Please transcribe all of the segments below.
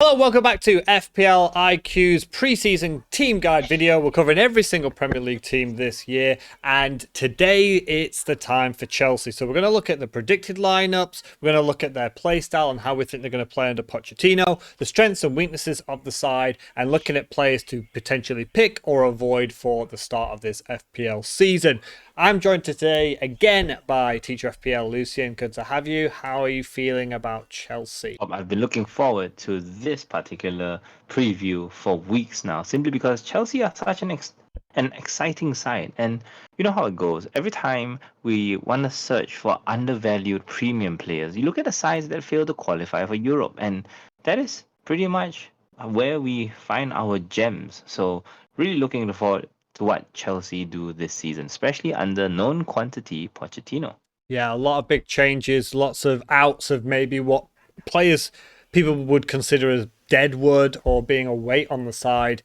Hello, welcome back to FPL IQ's preseason team guide video. We're covering every single Premier League team this year, and today it's the time for Chelsea. So we're going to look at the predicted lineups, we're going to look at their play style and how we think they're going to play under Pochettino, the strengths and weaknesses of the side, and looking at players to potentially pick or avoid for the start of this FPL season. I'm joined today again by Teacher FPL Lucien. Good to have you. How are you feeling about Chelsea? I've been looking forward to this particular preview for weeks now, simply because Chelsea are such an exciting side. And you know how it goes. Every time we want to search for undervalued premium players, you look at the sides that fail to qualify for Europe, and that is pretty much where we find our gems. So really looking forward to what Chelsea do this season, especially under known quantity Pochettino. Yeah, a lot of big changes, lots of outs of maybe what players people would consider as deadwood or being a weight on the side,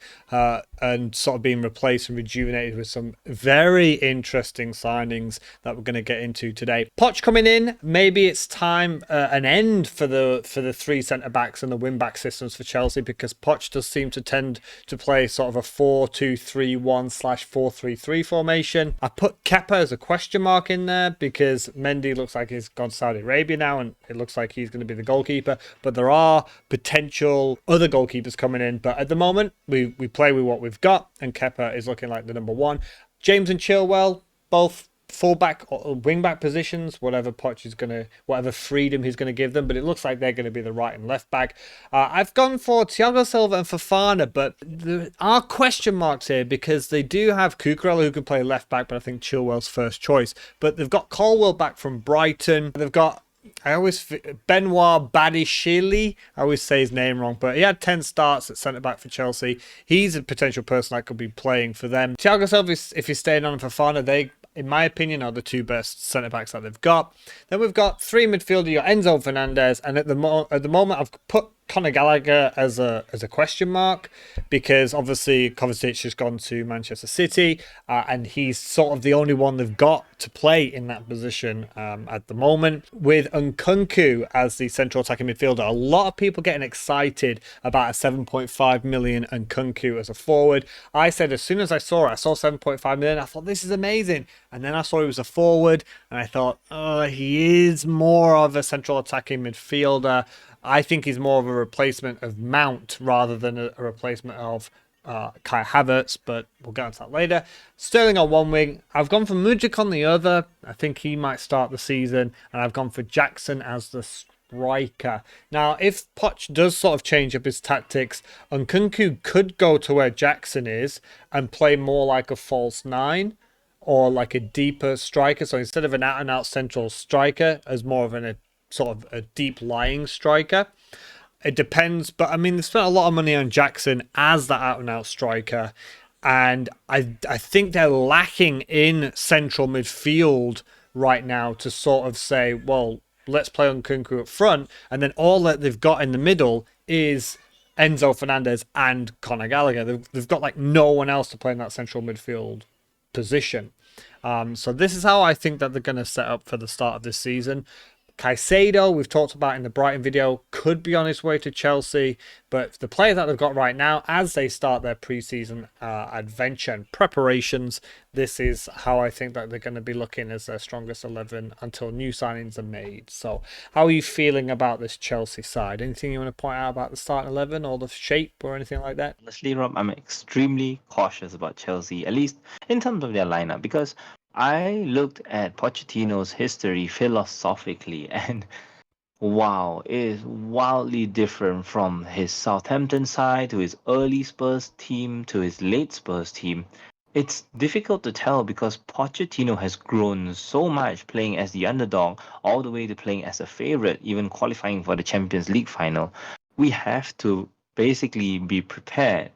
and sort of being replaced and rejuvenated with some very interesting signings that we're going to get into today. Poch coming in, maybe it's time an end for the three centre backs and the wing back systems for Chelsea, because Poch does seem to tend to play sort of a 4-2-3-1/4-3-3 formation. I put Kepa as a question mark in there because Mendy looks like he's gone to Saudi Arabia now, and it looks like he's going to be the goalkeeper. But there are potential other goalkeepers coming in, but at the moment we play with what we've got, and Kepa is looking like the number one. James and Chilwell, both fullback or wingback positions, whatever freedom he's going to give them, but it looks like they're going to be the right and left back. I've gone for Thiago Silva and Fofana, but there are question marks here because they do have Cucurella who can play left back, but I think Chilwell's first choice. But they've got Colwill back from Brighton. They've got Benoit Badiashile. I always say his name wrong, but he had 10 starts at centre back for Chelsea. He's a potential person that could be playing for them. Thiago Silva, if he's staying on, Fofana, they, in my opinion, are the two best centre backs that they've got. Then we've got three midfielder, your Enzo Fernandez, and at the moment I've put Conor Gallagher as a question mark because obviously Kovacic has gone to Manchester City, and he's sort of the only one they've got to play in that position at the moment. With Nkunku as the central attacking midfielder, a lot of people getting excited about a 7.5 million Nkunku as a forward. I said as soon as I saw 7.5 million, I thought this is amazing, and then I saw he was a forward, and I thought, oh, he is more of a central attacking midfielder. I think he's more of a replacement of Mount rather than a replacement of Kai Havertz, but we'll get into that later. Sterling on one wing. I've gone for Mudryk on the other. I think he might start the season, and I've gone for Jackson as the striker. Now, if Poch does sort of change up his tactics, Nkunku could go to where Jackson is and play more like a false nine or like a deeper striker. So instead of an out-and-out central striker, as more of a sort of a deep lying striker. It depends, but I mean, they spent a lot of money on Jackson as the out and out striker, and I think they're lacking in central midfield right now to sort of say, well, let's play on Nkunku up front, and then all that they've got in the middle is Enzo Fernandez and Conor Gallagher. They've got like no one else to play in that central midfield position. So this is how I think that they're going to set up for the start of this season. Caicedo, we've talked about in the Brighton video, could be on his way to Chelsea, but the player that they've got right now, as they start their preseason adventure and preparations, this is how I think that they're going to be looking as their strongest 11 until new signings are made. So how are you feeling about this Chelsea side? Anything you want to point out about the starting 11 or the shape or anything like that? Honestly, Rob, I'm extremely cautious about Chelsea, at least in terms of their lineup, because I looked at Pochettino's history philosophically, and wow, it is wildly different from his Southampton side to his early Spurs team to his late Spurs team. It's difficult to tell because Pochettino has grown so much playing as the underdog all the way to playing as a favorite, even qualifying for the Champions League final. We have to basically be prepared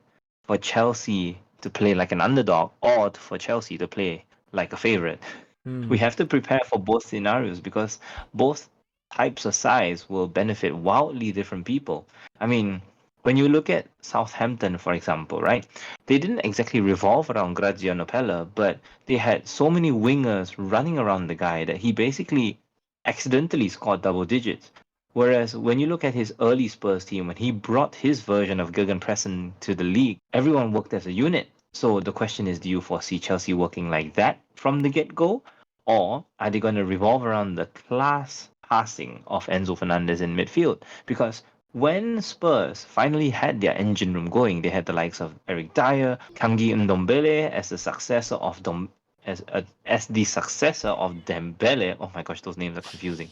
for Chelsea to play like an underdog or for Chelsea to play like a favorite. We have to prepare for both scenarios because both types of sides will benefit wildly different people. I mean, when you look at Southampton, for example, right? They didn't exactly revolve around Graziano Pella, but they had so many wingers running around the guy that he basically accidentally scored double digits. Whereas when you look at his early Spurs team, when he brought his version of Gegenpressing to the league, everyone worked as a unit. So the question is, do you foresee Chelsea working like that from the get-go? Or are they going to revolve around the class passing of Enzo Fernandez in midfield? Because when Spurs finally had their engine room going, they had the likes of Eric Dyer, Tanguy Ndombele as the successor of as the successor of Dembele. Oh my gosh, those names are confusing.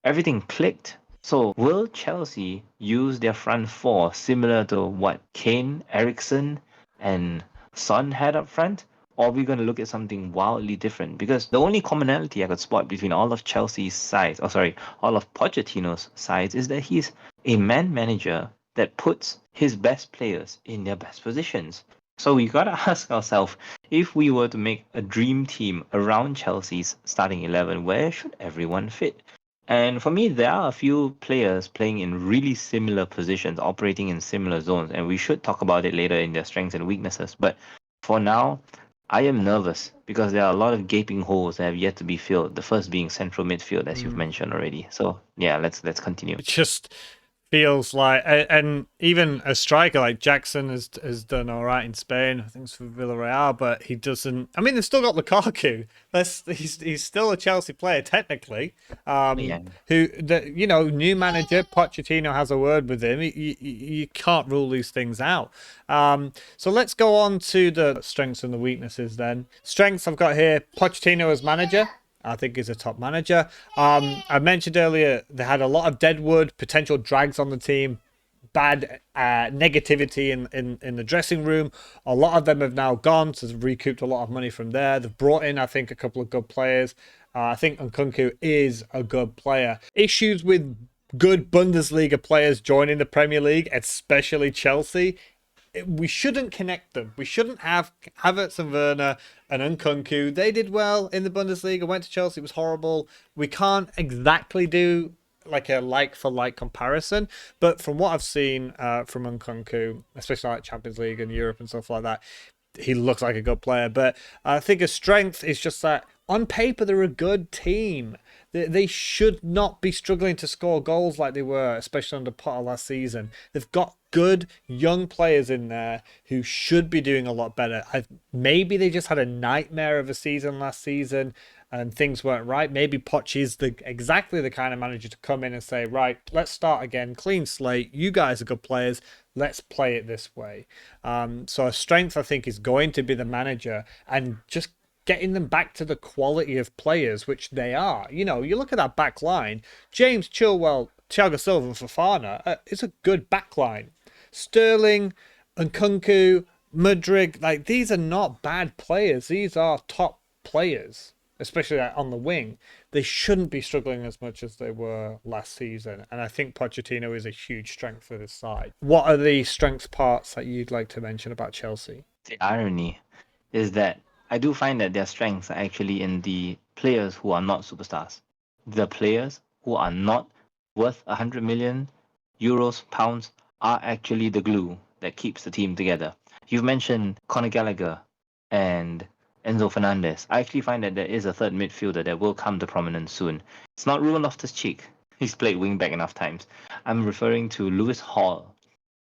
Everything clicked. So will Chelsea use their front four similar to what Kane, Eriksson, and Son had up front? Or are we going to look at something wildly different? Because the only commonality I could spot between all of Chelsea's sides, all of Pochettino's sides, is that he's a man manager that puts his best players in their best positions. So we got to ask ourselves, if we were to make a dream team around Chelsea's starting 11, where should everyone fit? And for me, there are a few players playing in really similar positions, operating in similar zones, and we should talk about it later in their strengths and weaknesses. But for now, I am nervous because there are a lot of gaping holes that have yet to be filled. The first being central midfield, as you've mentioned already. So yeah, let's continue. It just feels like, and even a striker like Jackson has done all right in Spain. I think it's for Villarreal, but he doesn't. I mean, they've still got Lukaku. He's still a Chelsea player technically. Yeah. New manager Pochettino has a word with him. You can't rule these things out. So let's go on to the strengths and the weaknesses then. Strengths I've got here: Pochettino as manager. I think he's a top manager. I mentioned earlier they had a lot of deadwood, potential drags on the team, bad negativity in the dressing room. A lot of them have now gone, so they've recouped a lot of money from there. They've brought in, I think, a couple of good players. I think Nkunku is a good player. Issues with good Bundesliga players joining the Premier League, especially Chelsea. We shouldn't connect them. We shouldn't have Havertz and Werner and Nkunku. They did well in the Bundesliga, went to Chelsea, it was horrible. We can't exactly do like a like-for-like comparison, but from what I've seen from Nkunku, especially like Champions League and Europe and stuff like that, he looks like a good player. But I think a strength is just that on paper they're a good team. They should not be struggling to score goals like they were, especially under Potter last season. They've got good young players in there who should be doing a lot better. Maybe they just had a nightmare of a season last season and things weren't right. Maybe Poch is exactly the kind of manager to come in and say, right, let's start again, clean slate. You guys are good players. Let's play it this way. So a strength, I think, is going to be the manager and just getting them back to the quality of players, which they are. You look at that back line, James Chilwell, Thiago Silva, and Fofana, it's a good back line. Sterling, Nkunku, Mudryk, these are not bad players. These are top players, especially on the wing. They shouldn't be struggling as much as they were last season. And I think Pochettino is a huge strength for this side. What are the strength parts that you'd like to mention about Chelsea? The irony is that I do find that their strengths are actually in the players who are not superstars. The players who are not worth 100 million euros, pounds, are actually the glue that keeps the team together. You've mentioned Conor Gallagher and Enzo Fernandez. I actually find that there is a third midfielder that will come to prominence soon. It's not Ruben Loftus-Cheek. He's played wing-back enough times. I'm referring to Lewis Hall,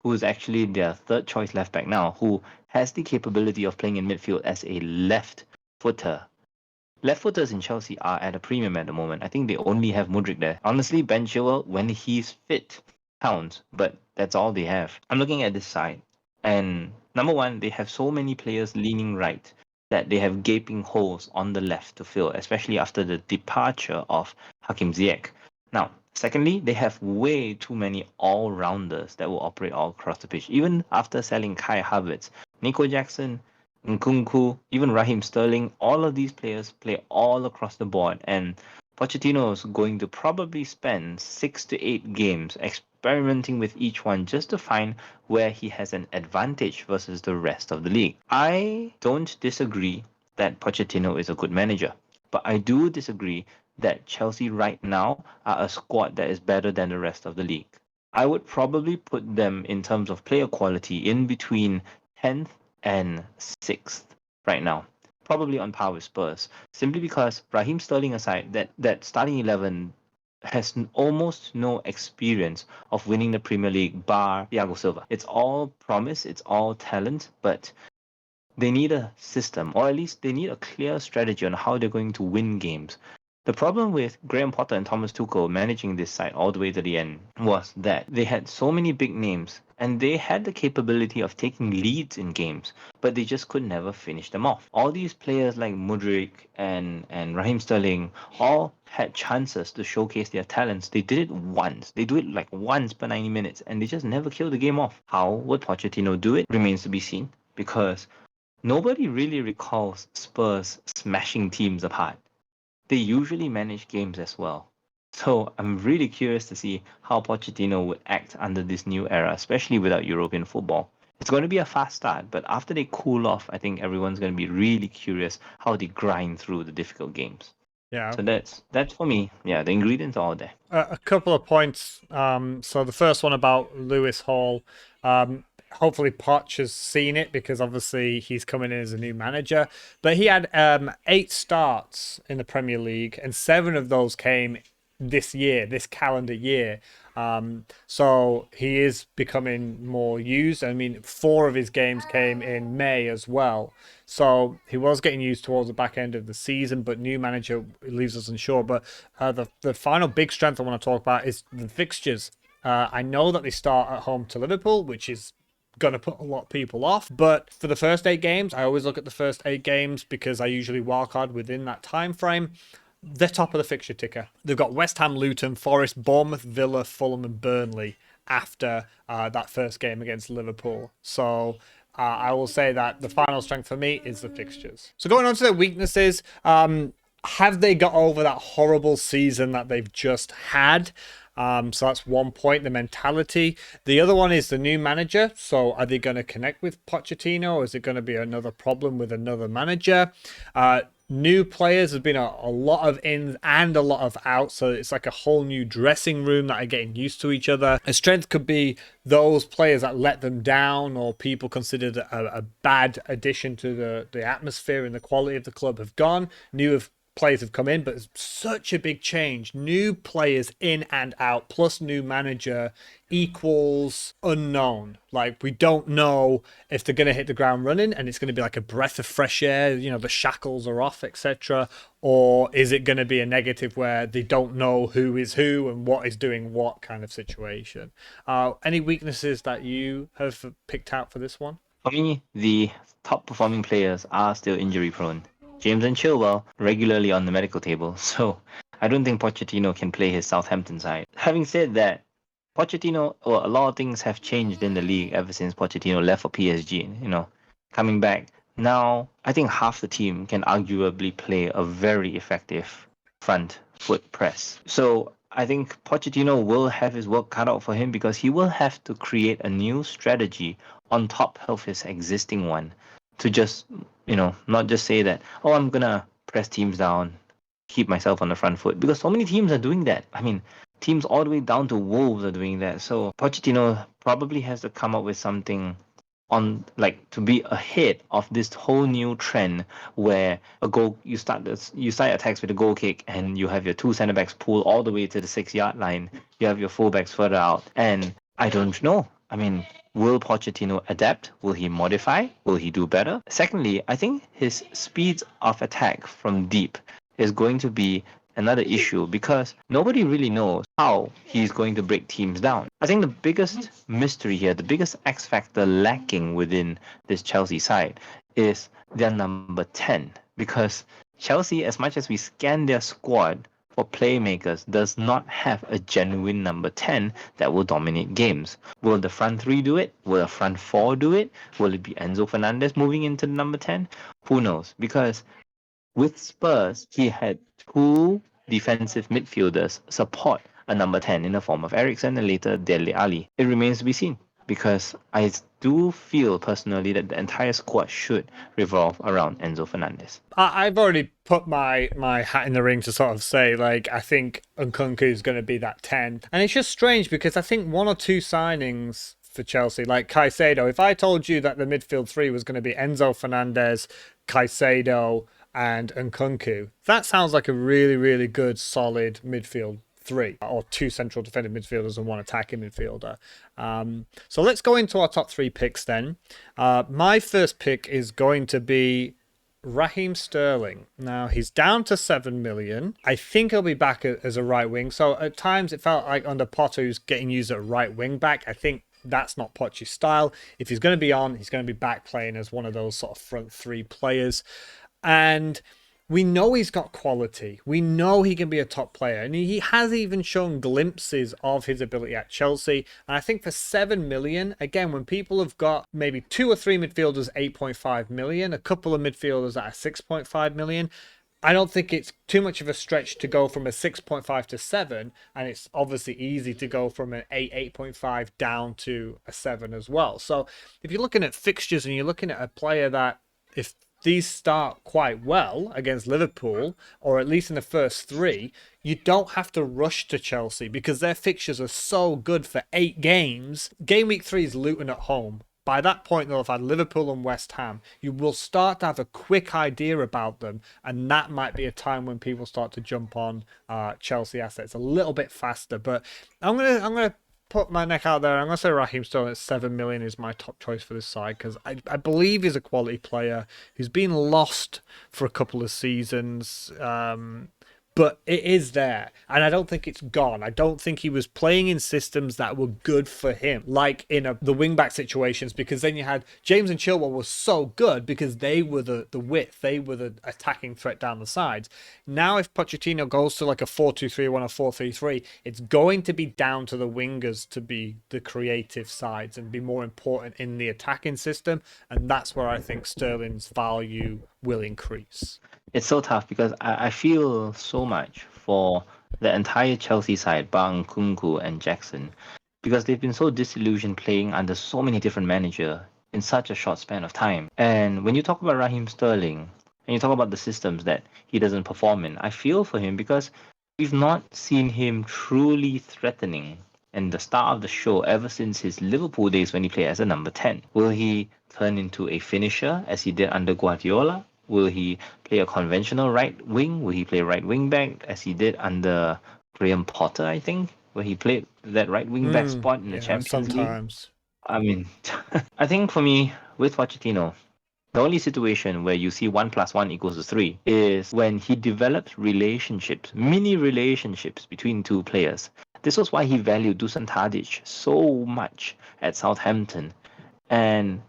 who is actually their third choice left back now, who has the capability of playing in midfield as a left footer. Left footers in Chelsea are at a premium at the moment. I think they only have Mudryk there. Honestly, Ben Chilwell, when he's fit, counts, but that's all they have. I'm looking at this side, and number one, they have so many players leaning right that they have gaping holes on the left to fill, especially after the departure of Hakim Ziyech. Now, secondly, they have way too many all-rounders that will operate all across the pitch. Even after selling Kai Havertz, Nico Jackson, Nkunku, even Raheem Sterling, all of these players play all across the board. And Pochettino is going to probably spend 6 to 8 games experimenting with each one just to find where he has an advantage versus the rest of the league. I don't disagree that Pochettino is a good manager, but I do disagree that Chelsea right now are a squad that is better than the rest of the league. I would probably put them in terms of player quality in between 10th and 6th right now. Probably on par with Spurs. Simply because Raheem Sterling aside, that starting 11 has almost no experience of winning the Premier League bar Thiago Silva. It's all promise, it's all talent, but they need a system, or at least they need a clear strategy on how they're going to win games. The problem with Graham Potter and Thomas Tuchel managing this side all the way to the end was that they had so many big names and they had the capability of taking leads in games, but they just could never finish them off. All these players like Mudryk and Raheem Sterling all had chances to showcase their talents. They did it once. They do it like once per 90 minutes and they just never kill the game off. How would Pochettino do it remains to be seen, because nobody really recalls Spurs smashing teams apart. They usually manage games as well. So I'm really curious to see how Pochettino would act under this new era, especially without European football. It's going to be a fast start, but after they cool off, I think everyone's going to be really curious how they grind through the difficult games. Yeah. So that's for me. Yeah, the ingredients are all there. A couple of points. So the first one about Lewis Hall. Hopefully Poch has seen it because obviously he's coming in as a new manager. But he had 8 starts in the Premier League, and 7 of those came this year, this calendar year. So he is becoming more used. I mean, 4 of his games came in May as well. So he was getting used towards the back end of the season, but new manager leaves us unsure. But the final big strength I want to talk about is the fixtures. I know that they start at home to Liverpool, which is going to put a lot of people off. But for the first 8 games, I always look at the first 8 games because I usually wildcard within that time frame. They're top of the fixture ticker. They've got West Ham, Luton, Forest, Bournemouth, Villa, Fulham, and Burnley after that first game against Liverpool. So I will say that the final strength for me is the fixtures. So going on to their weaknesses, have they got over that horrible season that they've just had? So that's one point, the mentality. The other one is the new manager. So are they going to connect with Pochettino, or is it going to be another problem with another manager? New players, there's been a lot of ins and a lot of outs, so it's like a whole new dressing room that are getting used to each other. A strength could be those players that let them down, or people considered a bad addition to the atmosphere and the quality of the club have gone. New players have come in, but it's such a big change. New players in and out, plus new manager equals unknown. Like, we don't know if they're going to hit the ground running and it's going to be like a breath of fresh air, you know, the shackles are off, etc. Or is it going to be a negative where they don't know who is who and what is doing what kind of situation? Any weaknesses that you have picked out for this one? For me, the top performing players are still injury prone. James and Chilwell regularly on the medical table, so I don't think Pochettino can play his Southampton side. Having said that, Pochettino, well, a lot of things have changed in the league ever since Pochettino left for PSG. You know, coming back now, I think half the team can arguably play a very effective front foot press. So I think Pochettino will have his work cut out for him because he will have to create a new strategy on top of his existing one to just, not just say that, oh, I'm going to press teams down, keep myself on the front foot, because so many teams are doing that. I mean, teams all the way down to Wolves are doing that. So Pochettino probably has to come up with something on, like, to be ahead of this whole new trend where you start attacks with a goal kick and you have your 2 centre backs pull all the way to the 6-yard line. You have your full backs further out, and I don't know. I mean, will Pochettino adapt? Will he modify? Will he do better? Secondly, I think his speeds of attack from deep is going to be another issue because nobody really knows how he's going to break teams down. I think the biggest mystery here, the biggest X factor lacking within this Chelsea side is their number 10, because Chelsea, as much as we scan their squad for playmakers, does not have a genuine number 10 that will dominate games. Will the front 3 do it? Will the front 4 do it? Will it be Enzo Fernandez moving into the number 10? Who knows? Because with Spurs, he had 2 defensive midfielders support a number 10 in the form of Eriksen and later Dele Alli. It remains to be seen, because I do feel personally that the entire squad should revolve around Enzo Fernandez. I've already put my hat in the ring to sort of say, like, I think Nkunku is going to be that 10. And it's just strange because I think 1 or 2 signings for Chelsea, like Caicedo, if I told you that the midfield 3 was going to be Enzo Fernandez, Caicedo, and Nkunku, that sounds like a really, really good, solid midfield three, or two central defending midfielders and one attacking midfielder. So let's go into our top three picks then. My first pick is going to be Raheem Sterling. Now, he's down to 7 million. I think he'll be back as a right wing. So at times it felt like under Potter, he was getting used at right wing back. I think that's not Poch's style. If he's going to be on, he's going to be back playing as one of those sort of front three players. And we know he's got quality. We know he can be a top player. And he has even shown glimpses of his ability at Chelsea. And I think for 7 million, again, when people have got maybe two or three midfielders, 8.5 million, a couple of midfielders at 6.5 million, I don't think it's too much of a stretch to go from a 6.5 to 7. And it's obviously easy to go from an 8.5 down to a 7 as well. So if you're looking at fixtures and you're looking at a player that, if these start quite well against Liverpool, or at least in the first three, you don't have to rush to Chelsea because their fixtures are so good for 8 games. Game week 3 is Luton at home. By that point, they'll have had Liverpool and West Ham. You will start to have a quick idea about them, and that might be a time when people start to jump on Chelsea assets a little bit faster. But I'm gonna put my neck out there. I'm going to say Raheem Sterling at 7 million is my top choice for this side because I believe he's a quality player who's been lost for a couple of seasons. But it is there, and I don't think it's gone. I don't think he was playing in systems that were good for him, like in the wing-back situations, because then you had James and Chilwell was so good because they were the width, they were the attacking threat down the sides. Now, if Pochettino goes to like a 4-2-3-1 or 4-3-3, it's going to be down to the wingers to be the creative sides and be more important in the attacking system, and that's where I think Sterling's value will increase. It's so tough because I feel so much for the entire Chelsea side, bar Nkunku and Jackson, because they've been so disillusioned playing under so many different managers in such a short span of time. And when you talk about Raheem Sterling, and you talk about the systems that he doesn't perform in, I feel for him because we've not seen him truly threatening in the start of the show ever since his Liverpool days when he played as a number 10. Will he turn into a finisher as he did under Guardiola? Will he play a conventional right wing? Will he play right wing back as he did under Graham Potter, I think, where he played that right wing back spot in the Champions sometimes. League? I mean, I think for me, with Pochettino, the only situation where you see 1 + 1 = 3 is when he developed relationships, mini relationships between two players. This was why he valued Dusan Tadic so much at Southampton. And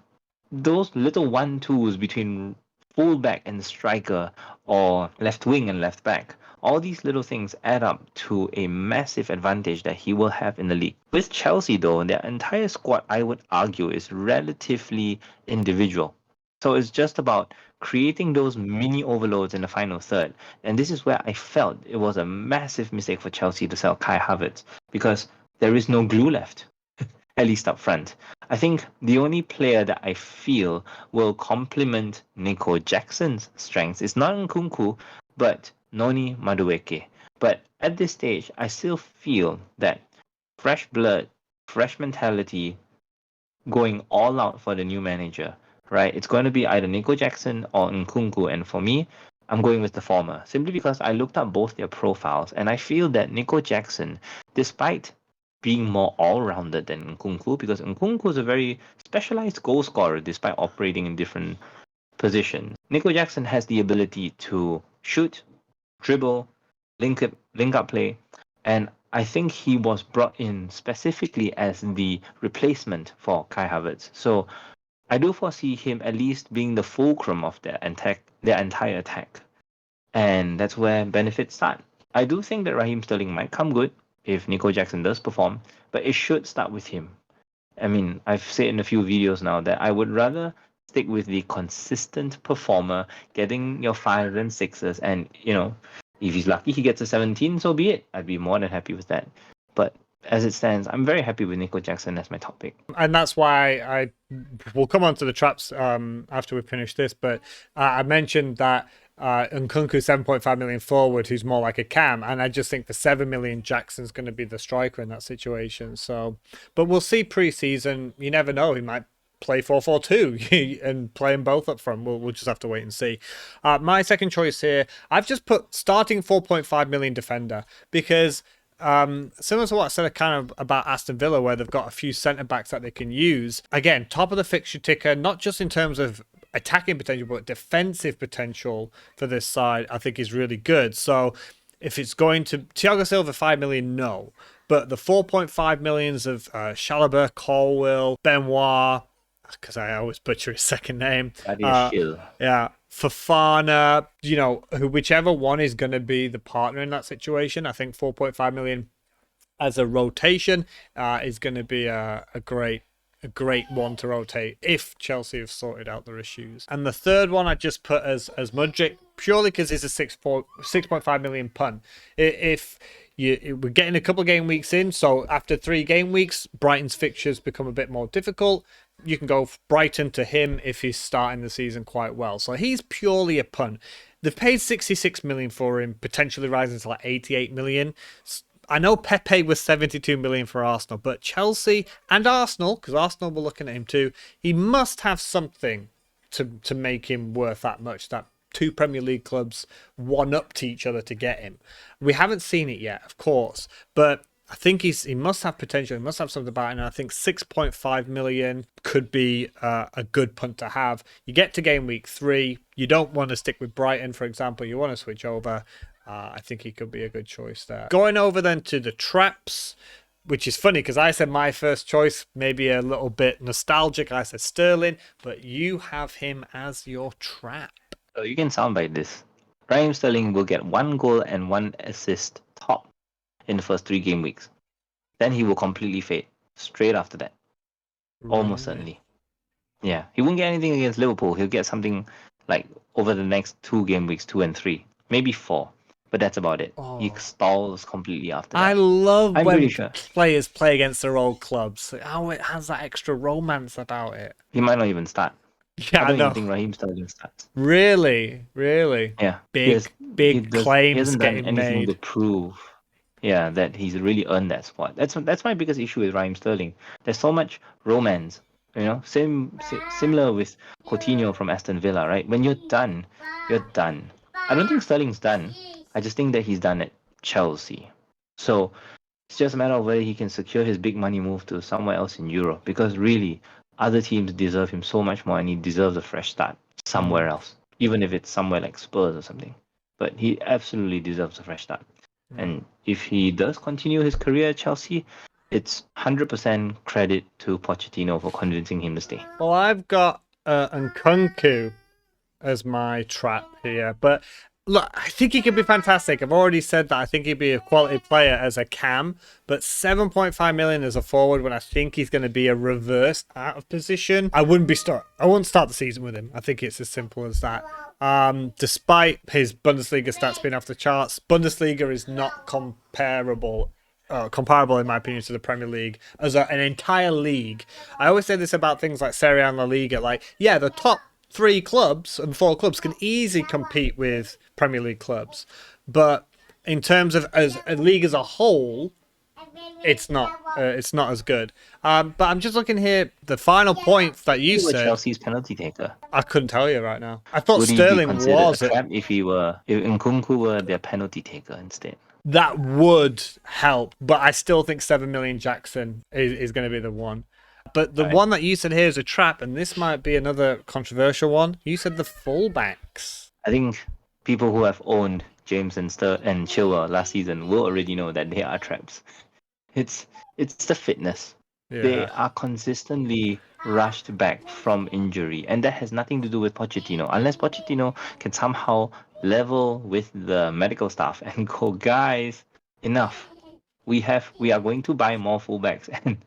those little 1-2s between fullback and striker, or left wing and left back, all these little things add up to a massive advantage that he will have in the league. With Chelsea, though, their entire squad, I would argue, is relatively individual. So it's just about creating those mini overloads in the final third. And this is where I felt it was a massive mistake for Chelsea to sell Kai Havertz, because there is no glue left, at least up front. I think the only player that I feel will complement Nico Jackson's strengths is not Nkunku, but Noni Madueke. But at this stage, I still feel that fresh blood, fresh mentality, going all out for the new manager, right? It's going to be either Nico Jackson or Nkunku. And for me, I'm going with the former, simply because I looked up both their profiles, and I feel that Nico Jackson, despite being more all-rounded than Nkunku, because Nkunku is a very specialized goal scorer despite operating in different positions. Nico Jackson has the ability to shoot, dribble, link up play, and I think he was brought in specifically as the replacement for Kai Havertz. So I do foresee him at least being the fulcrum of their entire attack. And that's where benefits start. I do think that Raheem Sterling might come good if Nico Jackson does perform, but it should start with him. I mean, I've said in a few videos now that I would rather stick with the consistent performer, getting your 5s and 6s, and, if he's lucky he gets a 17, so be it. I'd be more than happy with that. But as it stands, I'm very happy with Nico Jackson as my top pick. And that's why we'll come on to the traps after we finish this, but I mentioned that Nkunku 7.5 million forward, who's more like a cam, and I just think for 7 million, Jackson's going to be the striker in that situation. So, but we'll see pre-season. You never know; he might play 4-4-2 and play them both up front. We'll just have to wait and see. My second choice here, I've just put starting 4.5 million defender because Similar to what I said kind of about Aston Villa, where they've got a few centre backs that they can use. Again, top of the fixture ticker, not just in terms of attacking potential, but defensive potential for this side, I think is really good. So if it's going to Thiago Silva, 5 million, no. But the 4.5 millions of Chalobah, Colwill, Benoit, because I always butcher his second name. That is shill. Yeah, Fafana, whichever one is going to be the partner in that situation. I think 4.5 million as a rotation is going to be a great one to rotate if Chelsea have sorted out their issues. And the third one I just put as Mudryk, purely because it's a 6.5 million punt. If we're getting a couple of game weeks in, so after 3 game weeks, Brighton's fixtures become a bit more difficult. You can go Brighton to him if he's starting the season quite well. So he's purely a punt. They've paid 66 million for him, potentially rising to like 88 million. I know Pepe was 72 million for Arsenal, but Chelsea and Arsenal, because Arsenal were looking at him too, he must have something to make him worth that much. That 2 Premier League clubs one-upped each other to get him. We haven't seen it yet, of course, but I think he must have potential. He must have something about it, and I think 6.5 million could be a good punt to have. You get to game week 3, you don't want to stick with Brighton, for example. You want to switch over. I think he could be a good choice there. Going over then to the traps, which is funny because I said my first choice, maybe a little bit nostalgic. I said Sterling, but you have him as your trap. So you can soundbite this. Raheem Sterling will get 1 goal and 1 assist top in the first 3 game weeks. Then he will completely fade straight after that. Almost certainly. Yeah, he won't get anything against Liverpool. He'll get something like over the next 2 game weeks, 2 and 3, maybe 4. But that's about it. He stalls completely after that. I love I'm when pretty sure. players play against their old clubs. Oh, it has that extra romance about it. He might not even start. Yeah, I don't even think Raheem Sterling starts. Really? Yeah. Big claims he hasn't getting done anything made. to prove, that he's really earned that spot. That's my biggest issue with Raheem Sterling. There's so much romance, similar with Coutinho from Aston Villa, right? When you're done, you're done. I don't think Sterling's done. I just think that he's done at Chelsea. So it's just a matter of whether he can secure his big money move to somewhere else in Europe, because really other teams deserve him so much more, and he deserves a fresh start somewhere else, even if it's somewhere like Spurs or something. But he absolutely deserves a fresh start. And if he does continue his career at Chelsea, it's 100% credit to Pochettino for convincing him to stay. Well, I've got Nkunku as my trap here, but look, I think he could be fantastic. I've already said that I think he'd be a quality player as a cam, but 7.5 million as a forward when I think he's going to be a reverse out of position. I wouldn't start the season with him. I think it's as simple as that. Despite his Bundesliga stats being off the charts, Bundesliga is not comparable in my opinion to the Premier League as an entire league. I always say this about things like Serie A and La Liga. The top 3 clubs and 4 clubs can easily compete with Premier League clubs, but in terms of as a league as a whole, it's not as good. But I'm just looking here. The final point that you said, Chelsea's penalty taker. I couldn't tell you right now. I thought Would Sterling he be considered was a trap if Nkunku were their penalty taker instead? That would help, but I still think 7 million Jackson is going to be the one. But the one that you said here is a trap, and this might be another controversial one. You said the fullbacks. I think people who have owned James and Chilwell last season will already know that they are traps. It's the fitness. Yeah. They are consistently rushed back from injury, and that has nothing to do with Pochettino. Unless Pochettino can somehow level with the medical staff and go, guys, enough. We are going to buy more fullbacks, and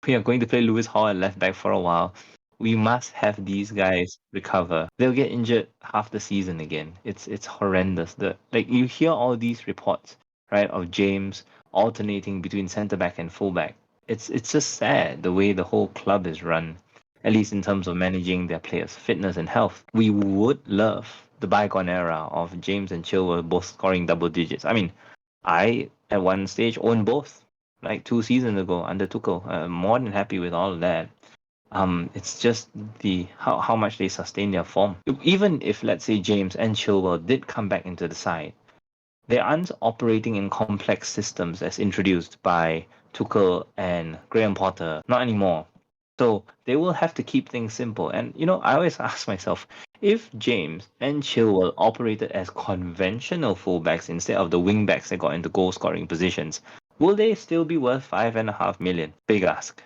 we are going to play Lewis Hall at left back for a while. We must have these guys recover. They'll get injured half the season again. It's horrendous. You hear all these reports, right, of James alternating between centre back and fullback. It's just sad the way the whole club is run, at least in terms of managing their players' fitness and health. We would love the bygone era of James and Chilwell both scoring double digits. I mean, I at one stage owned both, like 2 seasons ago under Tuchel. I'm more than happy with all of that. It's just how much they sustain their form. Even if, let's say, James and Chilwell did come back into the side, They aren't operating in complex systems as introduced by Tuchel and Graham Potter. Not anymore. So they will have to keep things simple. And I always ask myself, if James and Chilwell operated as conventional fullbacks instead of the wingbacks that got into goal scoring positions, will they still be worth 5.5 million? Big ask.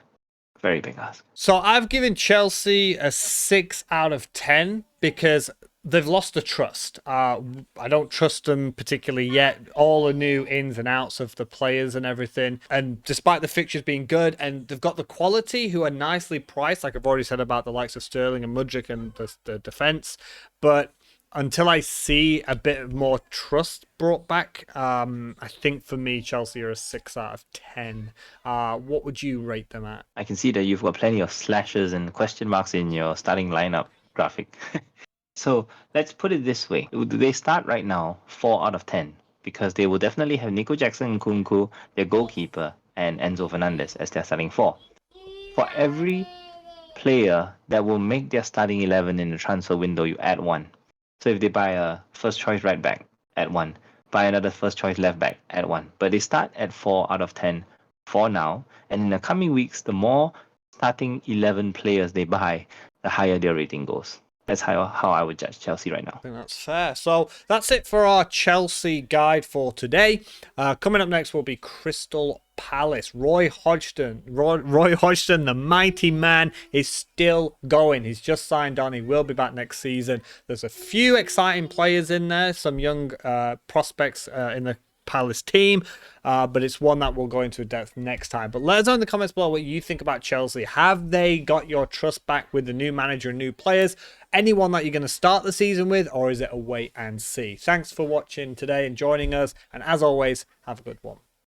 Very big ask. So I've given Chelsea a 6 out of 10 because they've lost the trust. I don't trust them particularly yet. All the new ins and outs of the players and everything. And despite the fixtures being good, and they've got the quality who are nicely priced, like I've already said about the likes of Sterling and Mudryk and the defense. But until I see a bit more trust brought back, I think for me, Chelsea are a 6 out of 10. What would you rate them at? I can see that you've got plenty of slashes and question marks in your starting lineup graphic. So let's put it this way. They start right now 4 out of 10 because they will definitely have Nico Jackson Nkunku, their goalkeeper, and Enzo Fernandez as their starting 4. For every player that will make their starting 11 in the transfer window, you add 1. So if they buy a first choice right back, add 1. Buy another first choice left back, add 1. But they start at 4 out of 10 for now. And in the coming weeks, the more starting 11 players they buy, the higher their rating goes. That's how I would judge Chelsea right now. I think that's fair. So that's it for our Chelsea guide for today. Coming up next will be Crystal Palace. Roy Hodgson, the mighty man, is still going. He's just signed on. He will be back next season. There's a few exciting players in there, some young prospects in the Palace team, but it's one that we'll go into depth next time. But let us know in the comments below what you think about Chelsea. Have they got your trust back with the new manager and new players? Anyone that you're going to start the season with, or is it a wait and see? Thanks for watching today and joining us, and as always, have a good one.